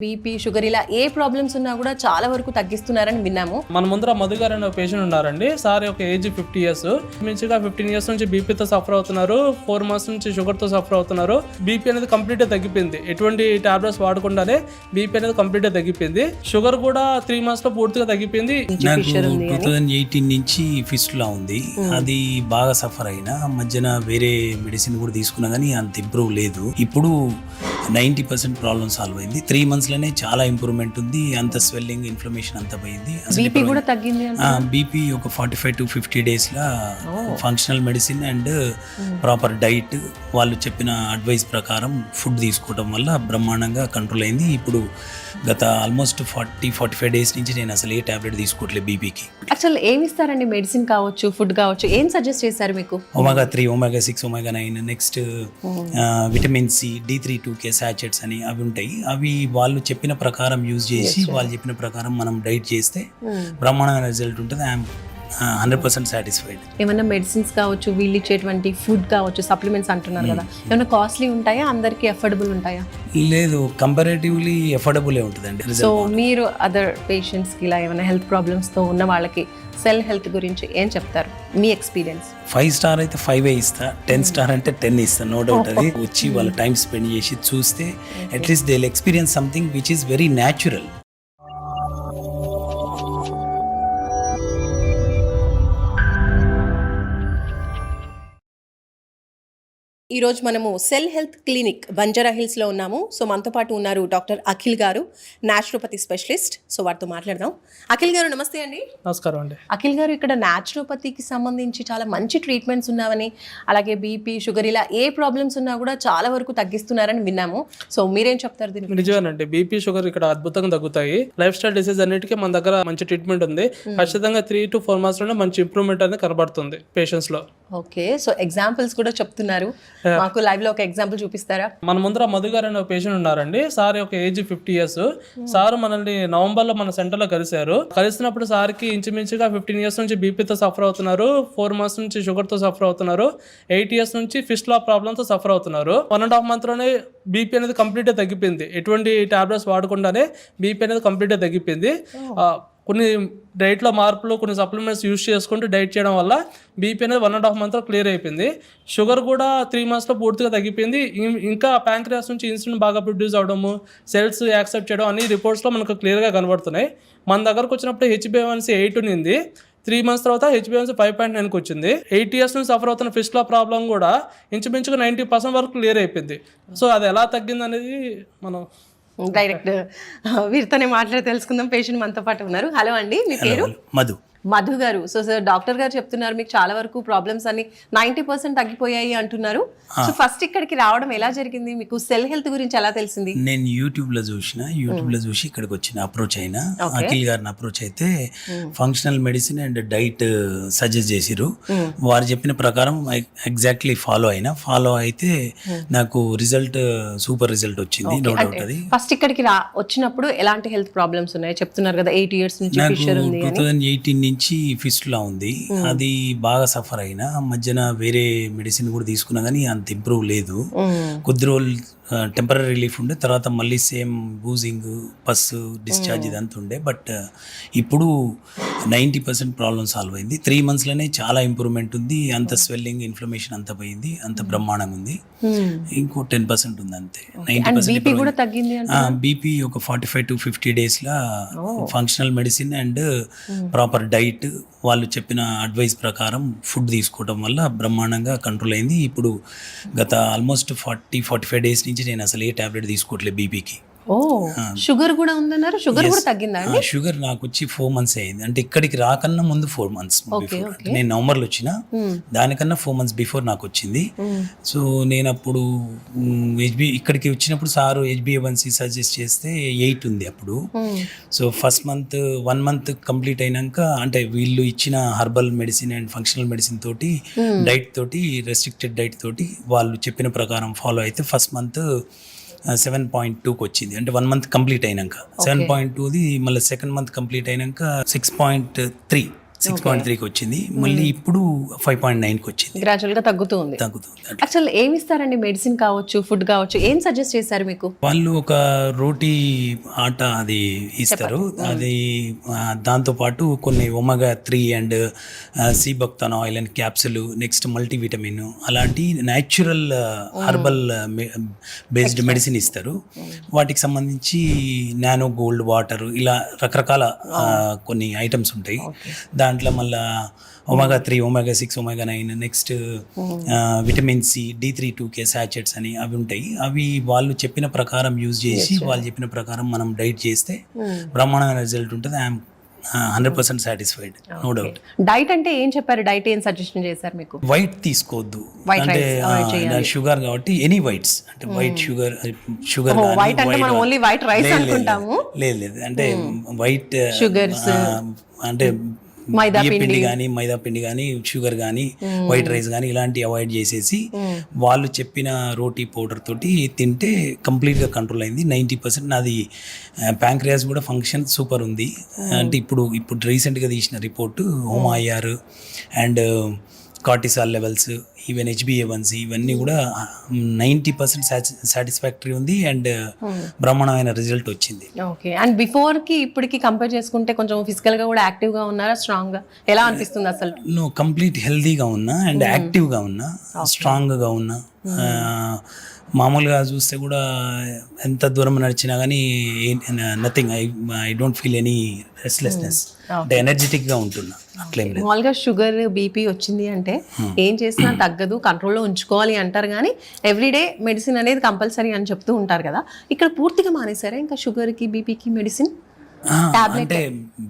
BP, sugar ఇలా ఏ problems ఉన్నా కూడా చాలా వరకు తగ్గిస్తున్నారని విన్నాము. మన ముందర మధు గారు అనే పేషెంట్ ఉన్నారండి. సార్ ఒక ఏజ్ 50 years, మంచిగా 15 years నుంచి బీపీతో సఫర్ అవుతున్నారు. 4 months నుంచి షుగర్తో సఫర్ అవుతున్నారు. బీపీ అనేది కంప్లీట్గా తగ్గిపోయింది. ఎటువంటి టాబ్లెట్స్ వాడకుండానే బీపీ అనేది కంప్లీట్గా తగ్గిపోయింది. షుగర్ కూడా 3 months లో పూర్తిగా తగ్గిపోయింది. నాకు 2018 నుంచి ఫిస్టులా ఉంది. అది బాగా సఫర్ అయినా మధ్యన వేరే మెడిసిన్ కూడా తీసుకున్నా కానీ అంత ఇంప్రూవ్ లేదు. ఇప్పుడు 90% ప్రాబ్లం సాల్వ్ అయింది. 3 months లోనే చాలా ఇంప్రూవ్మెంట్ ఉంది. అంత స్వెల్లింగ్, ఇన్ఫ్లమేషన్ అంతా పోయింది. బీపీ కూడా తగ్గింది. బీపీ ఒక 45 to 50 days law functional medicine and proper diet, వాళ్ళు చెప్పిన అడ్వైస్ ప్రకారం ఫుడ్ తీసుకోవడం వల్ల బ్రహ్మాండంగా కంట్రోల్ అయింది. ఇప్పుడు గత ఆల్మోస్ట్ 40-45 days నుంచి నేను అసలు ఏ టాబ్లెట్ తీసుకోవట్లేదు బీపీకి. అసలు ఏమి ఇస్తారండి? మెడిసిన్ కావచ్చు, ఫుడ్ కావచ్చు, ఏం సజెస్ట్ చేశారు మీకు? omega-3, omega-6, omega-9, next vitamin C, D3-2K sachets అని అవి ఉంటాయి. అవి వాళ్ళు చెప్పిన ప్రకారం యూజ్ చేసి వాళ్ళు చెప్పిన ప్రకారం మనం డైట్ చేస్తే బ్రహ్మాండమైన రిజల్ట్ ఉంటుంది. I'm 100% satisfied. ఏమైనా మెడిసిన్స్ కావచ్చు, వీళ్ళు ఇచ్చేటువంటి ఫుడ్ కావచ్చు, సప్లిమెంట్స్ అంటున్నారు కదా, ఏమైనా కాస్ట్లీ ఉంటాయా, అందరికి అఫోర్డబుల్ ఉంటాయా? లేదు, కంపారేటివ్లీ అఫోర్డబుల్ ఉంటుందండి. సో మీరు అదర్ పేషెంట్స్కి ఇలా ఏమైనా హెల్త్ ప్రాబ్లమ్స్తో ఉన్న వాళ్ళకి సెల్ హెల్త్ గురించి ఏం చెప్తారు, మీ ఎక్స్పీరియన్స్? 5 star అయితే 5 ఇస్తా, 10 star అంటే 10 ఇస్తా, నో డౌట్. అది వచ్చి వాళ్ళ టైం స్పెండ్ చేసి చూస్తే at least they will experience something which is very natural. ఈరోజు మనము సెల్ హెల్త్ క్లినిక్ బంజారా హిల్స్లో ఉన్నాము. సో మనతో పాటు ఉన్నారు డాక్టర్ అఖిల్ గారు, న్యాచురోపతి స్పెషలిస్ట్. సో వారితో మాట్లాడదాం. అఖిల్ గారు నమస్తే అండి. నమస్కారం అండి. అఖిల్ గారు, ఇక్కడ న్యాచురోపతికి సంబంధించి చాలా మంచి ట్రీట్మెంట్స్ ఉన్నామని, అలాగే బీపీ, షుగర్ ఇలా ఏ ప్రాబ్లమ్స్ ఉన్నా కూడా చాలా వరకు తగ్గిస్తున్నారని విన్నాము. సో మీరేం చెప్తారు దీనికి? నిజమేనండి, బీపీ, షుగర్ ఇక్కడ అద్భుతంగా తగ్గుతాయి. లైఫ్ స్టైల్ డిసీజ్ అన్నిటికీ మన దగ్గర మంచి ట్రీట్మెంట్ ఉంది. ఖచ్చితంగా 3 to 4 months లోనే మంచి ఇంప్రూవ్మెంట్ అనేది కనబడుతుంది పేషెంట్స్ లో. ఓకే, సో ఎగ్జాంపుల్స్ కూడా చెప్తున్నారు. మాకు లైవ్ లో ఒక ఎగ్జాంపుల్ చూపిస్తారా? మన ముందర మధు గారు అనే పేషెంట్ ఉన్నారండి. సార్ ఒక ఏజ్ 50 years. సార్ మనల్ని నవంబర్ లో మన సెంటర్ లో కలిసినప్పుడు సార్కి ఇంచుమించుగా 15 years నుంచి బీపీతో సఫర్ అవుతున్నారు. 4 months నుంచి షుగర్ తో సఫర్ అవుతున్నారు. 8 years నుంచి ఫిస్టులా ప్రాబ్లమ్ తో సఫర్ అవుతున్నారు. 1.5 month లోనే బీపీ అనేది కంప్లీట్ గా తగ్గిపోయింది. ఎటువంటి టాబ్లెట్స్ వాడకుండానే బీపీ అనేది కంప్లీట్ గా తగ్గిపోయింది. కొన్ని డైట్లో మార్పులు, కొన్ని సప్లిమెంట్స్ యూజ్ చేసుకుంటూ డైట్ చేయడం వల్ల బీపీ అనేది 1.5 month క్లియర్ అయిపోయింది. షుగర్ కూడా 3 months లో పూర్తిగా తగ్గిపోయింది. ఇంకా ప్యాంక్రియాస్ నుంచి ఇన్సులిన్ బాగా ప్రొడ్యూస్ అవడము, సెల్స్ యాక్సెప్ట్ చేయడం అన్ని రిపోర్ట్స్లో మనకు క్లియర్గా కనబడుతున్నాయి. మన దగ్గరకు వచ్చినప్పుడు HbA1c 8 ఉంది. 3 months తర్వాత HbA1c 5.9కి వచ్చింది. 8 years నుంచి సఫర్ అవుతున్న ఫిస్టులా ప్రాబ్లం కూడా ఇంచుమించుగా 90% వరకు క్లియర్ అయిపోయింది. సో అది ఎలా తగ్గింది అనేది మనం డైరెక్ట్ వీరితోనే మాట్లాడి తెలుసుకుందాం. పేషెంట్ మనతో పాటు ఉన్నారు. హలో అండి, మీ పేరు? మధు గారు. సో సార్, డాక్టర్ గారు చెప్తున్నారు మీకు చాలా వరకు ప్రాబ్లమ్స్ అన్ని 90% తగ్గిపోయాయి అంటున్నారు. సో ఫస్ట్ ఇక్కడికి రావడం ఎలా జరిగింది? మీకు సెల్ హెల్త్ గురించి ఎలా తెలిసింది? నేను యూట్యూబ్ లో చూసి ఇక్కడికి వచ్చిన అప్రోచ్ అయినా. అఖిల్ గారిని అప్రోచ్ అయితే functional medicine and diet suggest చేసిరు. వారు చెప్పిన ప్రకారం ఎగ్జాక్ట్లీ ఫాలో అయితే నాకు రిజల్ట్, సూపర్ రిజల్ట్ వచ్చింది. No doubt. అది ఫస్ట్ ఇక్కడికి వచ్చినప్పుడు ఎలాంటి హెల్త్ ప్రాబ్లమ్స్ ఉన్నాయి చెప్తున్నారు కదా, 8 years నుంచి ఫిషర్ ఉంది. 2018 నుంచి ఫిస్టులా ఉంది. అది బాగా సఫర్ అయినా మధ్యన వేరే మెడిసిన్ కూడా తీసుకున్నా కానీ అంత ఇంప్రూవ్ లేదు. కొద్ది రోజులు టెంపరీ రిలీఫ్ ఉండే, తర్వాత మళ్ళీ సేమ్ బూజింగ్, పస్, డిశ్చార్జ్ ఇదంతా ఉండే. బట్ ఇప్పుడు 90% ప్రాబ్లం సాల్వ్ అయింది. 3 months లోనే చాలా ఇంప్రూవ్మెంట్ ఉంది. అంత స్వెల్లింగ్, ఇన్ఫ్లమేషన్ అంతా పోయింది. అంత బ్రహ్మాండంగా ఉంది. ఇంకో 10% ఉంది అంతే. 90% బీపీ ఒక 45 to 50 days law functional medicine and proper diet, వాళ్ళు చెప్పిన అడ్వైస్ ప్రకారం ఫుడ్ తీసుకోవడం వల్ల బ్రహ్మాండంగా కంట్రోల్ అయింది. ఇప్పుడు గత ఆల్మోస్ట్ 40-45 days నుంచి నేను అసలు ఏ టాబ్లెట్ తీసుకోవట్లేదు బీపీకి. షుగర్ కూడా ఉందన్నారు. షుగర్ కూడా తగ్గిందా? షుగర్ నాకు వచ్చి 4 months అయింది. అంటే ఇక్కడికి రాకన్నా ముందు 4 months బిఫోర్. నేను నవంబర్లో వచ్చిన, దానికన్నా 4 months బిఫోర్ నాకు వచ్చింది. సో నేను అప్పుడు ఇక్కడికి వచ్చినప్పుడు సారు HbA1c సజెస్ట్ చేస్తే 8 ఉంది అప్పుడు. So first month 1 month complete అయినాక, అంటే వీళ్ళు ఇచ్చిన herbal medicine and functional medicine తోటి, డైట్ తోటి, రెస్ట్రిక్టెడ్ డైట్ తోటి వాళ్ళు చెప్పిన ప్రకారం ఫాలో అయితే ఫస్ట్ మంత్ 7.2కి వచ్చింది. అంటే 1 month కంప్లీట్ అయినాక 7.2ది, మళ్ళీ సెకండ్ మంత్ కంప్లీట్ అయినాక 6.3 6.3కి వచ్చింది, మళ్ళీ ఇప్పుడు 5.9కి వచ్చింది. గ్రాడ్యువల్ గా తగ్గుతుంది. అసలు ఏమి ఇస్తారండి? మెడిసిన్ కావచ్చు, ఫుడ్ కావచ్చు, ఏం సజెస్ట్ చేశారు మీకు? వాళ్ళు ఒక రోటీ ఆట అది ఇస్తారు, అది దాంతోపాటు కొన్ని omega 3 and sea buckthorn oil and capsule, next multivitamin, అలాంటి న్యాచురల్ హర్బల్ బేస్డ్ మెడిసిన్ ఇస్తారు. వాటికి సంబంధించి నానో గోల్డ్ వాటర్, ఇలా రకరకాల కొన్ని ఐటమ్స్ ఉంటాయి. దాంట్లో మళ్ళా omega 3, omega 6, omega 9, next vitamin C, D3-2K sachets అని అవి ఉంటాయి. అవి వాళ్ళు చెప్పిన ప్రకారం యూజ్ చేసి, వాళ్ళు చెప్పిన ప్రకారం మనం డైట్ చేస్తే బ్రహ్మాండమైన రిజల్ట్ ఉంటుంది. I'm 100% satisfied, no doubt. Diet అంటే ఏం చెప్పారు? డైట్ ఏం సజెషన్ చేశారు మీకు? వైట్ తీసుకోవద్దు, అంటే షుగర్ కాబట్టి ఎనీ వైట్స్, అంటే వైట్ షుగర్ వైట్ అంటే మనం ఓన్లీ వైట్ రైస్ అనుకుంటాము. లేదు, అంటే వైట్ షుగర్స్, అంటే పిండి కానీ, మైదా పిండి కానీ, షుగర్ కానీ, వైట్ రైస్ కానీ ఇలాంటివి అవాయిడ్ చేసేసి వాళ్ళు చెప్పిన రోటీ పౌడర్ తోటి తింటే కంప్లీట్గా కంట్రోల్ అయింది. 90% నాది ప్యాంక్రియాస్ కూడా ఫంక్షన్ సూపర్ ఉంది. అంటే ఇప్పుడు రీసెంట్గా తీసిన report HOMA-IR and cortisol levels, even HbA1c ఇవన్నీ కూడా 90% సాటిస్ఫాక్టరీ ఉంది అండ్ బ్రహ్మాండమైన రిజల్ట్ వచ్చింది. ఓకే. అండ్ బిఫోర్ కి ఇప్పటికి కంపేర్ చేసుకుంటే కొంచెం ఫిజికల్ గా కూడా యాక్టివ్ గా ఉన్నారా, స్ట్రాంగ్ గా? ఎలా అనిపిస్తుంది అసలు? నువ్వు కంప్లీట్ హెల్దీగా ఉన్నా అండ్ యాక్టివ్గా ఉన్నా, స్ట్రాంగ్గా ఉన్నా. మామూలుగా చూస్తే కూడా ఎంత దూరం నడిచినా కానీ nothing, I don't feel any restlessness, అంటే ఎనర్జెటిక్గా ఉంటున్నా. అట్లేం లేదు. మామూలుగా షుగర్, బీపీ వచ్చింది అంటే ఏం చేసినా తగ్గదు, కంట్రోల్లో ఉంచుకోవాలి అంటారు, కానీ ఎవ్రీడే మెడిసిన్ అనేది కంపల్సరీ అని చెప్తూ ఉంటారు కదా. ఇక్కడ పూర్తిగా మానేశారా ఇంకా షుగర్కి, బీపీకి మెడిసిన్? అంటే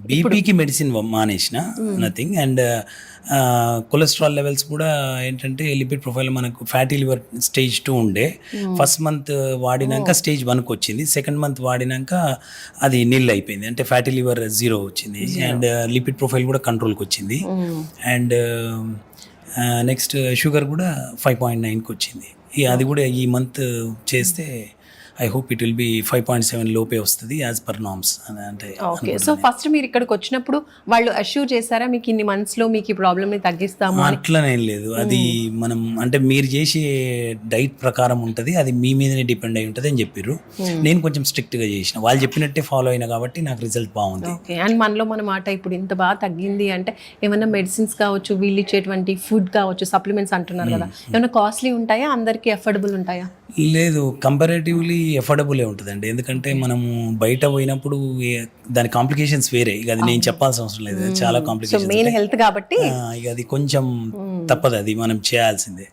బీపీకి మెడిసిన్ మానేసిన, నథింగ్. అండ్ కొలెస్ట్రాల్ లెవెల్స్ కూడా ఏంటంటే లిపిడ్ ప్రొఫైల్ మనకు ఫ్యాటీ లివర్ స్టేజ్ 2 ఉండే, ఫస్ట్ మంత్ వాడినాక స్టేజ్ 1కి వచ్చింది, సెకండ్ మంత్ వాడినాక అది నిల్ అయిపోయింది, అంటే ఫ్యాటీ లివర్ 0 వచ్చింది. అండ్ లిపిడ్ ప్రొఫైల్ కూడా కంట్రోల్కి వచ్చింది. అండ్ నెక్స్ట్ షుగర్ కూడా 5.9కి వచ్చింది. అది కూడా ఈ మంత్ చేస్తే I hope it will be 5.7 లోపే వస్తుంది యాజ్ పర్ నార్మ్స్. అంటే ఓకే. సో ఫస్ట్ మీరు ఇక్కడికి వచ్చినప్పుడు వాళ్ళు అష్యూర్ చేశారా మీకు ఇన్ని మంత్స్ లో మీకు ఈ ప్రాబ్లమ్ ని తగ్గిస్తాము? అట్లనేం లేదు, అది మనం అంటే మీరు చేసే డైట్ ప్రకారం ఉంటుంది, అది మీ మీదనే డిపెండ్ అయి ఉంటుంది అని చెప్పారు. నేను కొంచెం స్ట్రిక్ట్ గా చేసిన, వాళ్ళు చెప్పినట్టే ఫాలో అయినా కాబట్టి నాకు రిజల్ట్ బాగుంది. ఓకే. అండ్ మనలో మన మాట ఇప్పుడు ఇంత బాగా తగ్గింది అంటే ఏమైనా మెడిసిన్స్ కావచ్చు, వీళ్ళు ఇచ్చేటువంటి ఫుడ్ కావచ్చు, సప్లిమెంట్స్ అంటున్నారు కదా, ఏమైనా కాస్ట్లీ ఉంటాయా, అందరికి అఫోర్డబుల్ ఉంటాయా? లేదు, కంపారేటివ్లీ ఎఫోర్డబులే ఉంటుందండి. ఎందుకంటే మనము బయట పోయినప్పుడు దాని కాంప్లికేషన్స్ వేరే, ఇక అది నేను చెప్పాల్సిన అవసరం లేదు, చాలా కాంప్లికేషన్స్, మెయిన్ హెల్త్ కాబట్టి ఇక అది కొంచెం తప్పదు, అది మనం చేయాల్సిందే.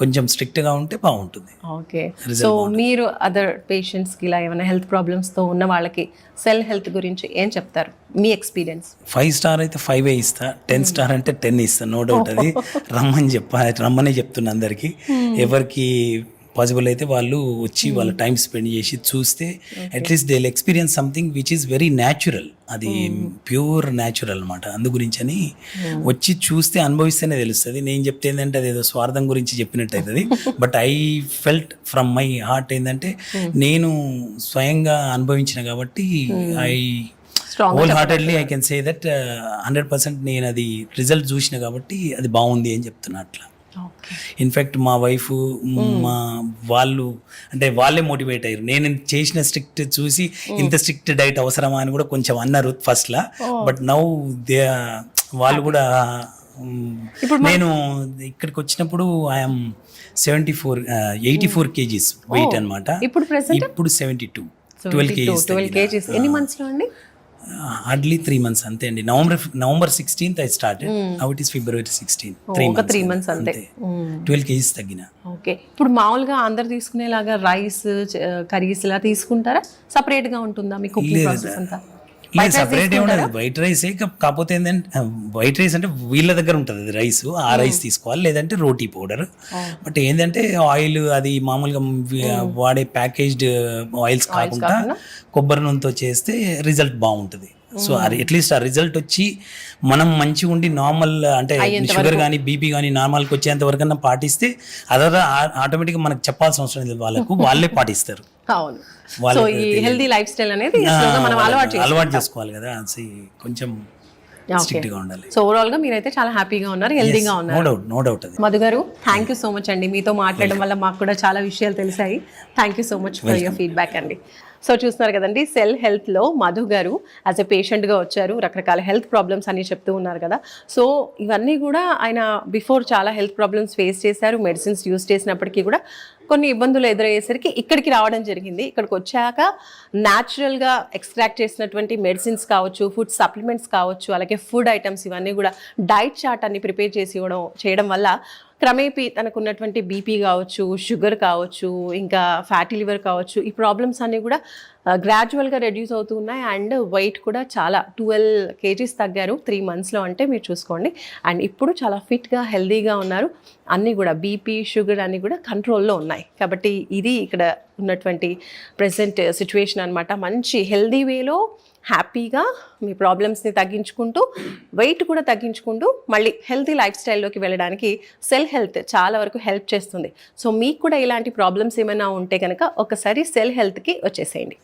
కొంచెం స్ట్రిక్ట్ గా ఉంటే బాగుంటుంది. ఓకే. సో మీరు అదర్ పేషెంట్స్ కి ఇలా ఏమైనా హెల్త్ ప్రాబ్లమ్స్ తో ఉన్న వాళ్ళకి సెల్ హెల్త్ గురించి ఏం చెప్తారు, మీ ఎక్స్పీరియన్స్? 5 స్టార్ అయితే 5 ఇస్తా, 10 స్టార్ అంటే 10 ఇస్తా, నో డౌట్. అది రమ్మనే చెప్తున్నా అందరికి. ఎవరికి పాసిబుల్ అయితే వాళ్ళు వచ్చి వాళ్ళ టైం స్పెండ్ చేసి చూస్తే at least they will experience something which is very natural, అది ప్యూర్ న్యాచురల్ అనమాట. అందు గురించి అని వచ్చి చూస్తే అనుభవిస్తేనే తెలుస్తుంది. నేను చెప్తే ఏంటంటే అది ఏదో స్వార్థం గురించి చెప్పినట్టు అవుతుంది, but I felt from my heart ఏంటంటే నేను స్వయంగా అనుభవించిన కాబట్టి I whole heartedly I can say that 100% నేను అది రిజల్ట్ చూసిన కాబట్టి అది బాగుంది అని చెప్తున్నా. అట్లా ఇన్ఫ్యాక్ట్ మా వైఫ్, మా వాళ్ళు అంటే వాళ్ళే మోటివేట్ అయ్యారు. నేను చేసిన స్ట్రిక్ట్ చూసి ఇంత స్ట్రిక్ట్ డైట్ అవసరమా అని కూడా కొంచెం అన్నారు ఫస్ట్లా, బట్ నౌ దే వాళ్ళు కూడా. నేను ఇక్కడికి వచ్చినప్పుడు ఐఎమ్ 84 kgs వెయిట్ అనమాట. ఇప్పుడు 72, 12 kgs. ఎన్ని మంత్స్ లో అండి? హార్డ్లీ 3 months అంతే అండి. November 16th I started, now it is February 16. 3 months అంతే. 12 kgs తగ్గిన. ఓకే. ఇప్పుడు మామూలుగా అందరు తీసుకునేలాగా రైస్, కర్రీస్ ఇలా తీసుకుంటారా, సపరేట్ గా ఉంటుందా మీ కుకింగ్ ప్రాసెస్ అంతా? లేదు, సపరేట్ ఉండదు, వైట్ రైస్. కాకపోతే ఏంటంటే వైట్ రైస్ అంటే వీళ్ళ దగ్గర ఉంటుంది అది రైస్, ఆ రైస్ తీసుకోవాలి, లేదంటే రోటీ పౌడర్. బట్ ఏంటంటే ఆయిల్ అది మామూలుగా వాడే ప్యాకేజ్డ్ ఆయిల్స్ కాకుండా కొబ్బరి నూనెతో చేస్తే రిజల్ట్ బాగుంటుంది. సో అట్లీస్ట్ ఆ రిజల్ట్ వచ్చి మనం మంచిగా ఉండి నార్మల్ అంటే షుగర్ కానీ బీపీ కానీ నార్మల్కి వచ్చేంత వరకన్నా పాటిస్తే అదర్ ఆటోమేటిక్గా మనకు చెప్పాల్సిన అవసరం లేదు, వాళ్ళకు వాళ్ళే పాటిస్తారు. అవును. సో ఈ హెల్దీ లైఫ్ స్టైల్ అనేది మనం అలవాటు చేసుకోవాలి కదా. కొంచెం స్ట్రిక్ట్ గా ఉండాలి. సో ఓవరాల్ గా మీరైతే చాలా హ్యాపీగా ఉన్నారు, హెల్దీగా ఉన్నారు. నో డౌట్ అది. మధు గారు, థ్యాంక్ యూ సో మచ్ అండి. మీతో మాట్లాడడం వల్ల మాకు కూడా చాలా విషయాలు తెలిసాయి. Thank you so much for your feedback అండి. సో చూస్తున్నారు కదండి, సెల్ హెల్త్లో మధు గారు యాజ్ ఎ పేషెంట్గా వచ్చారు. రకరకాల హెల్త్ ప్రాబ్లమ్స్ అన్ని చెప్తూ ఉన్నారు కదా. సో ఇవన్నీ కూడా ఆయన బిఫోర్ చాలా హెల్త్ ప్రాబ్లమ్స్ ఫేస్ చేశారు. మెడిసిన్స్ యూస్ చేసినప్పటికీ కూడా కొన్ని ఇబ్బందులు ఎదురయ్యేసరికి ఇక్కడికి రావడం జరిగింది. ఇక్కడికి వచ్చాక న్యాచురల్గా ఎక్స్ట్రాక్ట్ చేసినటువంటి మెడిసిన్స్ కావచ్చు, ఫుడ్ సప్లిమెంట్స్ కావచ్చు, అలాగే ఫుడ్ ఐటమ్స్ ఇవన్నీ కూడా డైట్ చార్ట్ అన్ని ప్రిపేర్ చేసి చేయడం వల్ల క్రమేపీ తనకున్నటువంటి బీపీ కావచ్చు, షుగర్ కావచ్చు, ఇంకా ఫ్యాటీ లివర్ కావచ్చు, ఈ ప్రాబ్లమ్స్ అన్నీ కూడా గ్రాడ్యువల్గా రెడ్యూస్ అవుతూ ఉన్నాయి. అండ్ వెయిట్ కూడా చాలా 12 kgs తగ్గారు 3 monthsలో, అంటే మీరు చూసుకోండి. అండ్ ఇప్పుడు చాలా ఫిట్గా హెల్దీగా ఉన్నారు. అన్నీ కూడా బీపీ, షుగర్ అన్నీ కూడా కంట్రోల్లో ఉన్నాయి. కాబట్టి ఇది ఇక్కడ ఉన్నటువంటి ప్రెసెంట్ సిచ్యువేషన్ అనమాట. మంచి హెల్దీ వేలో హ్యాపీగా మీ ప్రాబ్లమ్స్ని తగ్గించుకుంటూ, వెయిట్ కూడా తగ్గించుకుంటూ మళ్ళీ హెల్తీ లైఫ్ స్టైల్లోకి వెళ్ళడానికి సెల్ హెల్త్ చాలా వరకు హెల్ప్ చేస్తుంది. సో మీకు కూడా ఇలాంటి ప్రాబ్లమ్స్ ఏమైనా ఉంటే కనుక ఒకసారి సెల్ హెల్త్కి వచ్చేసేయండి.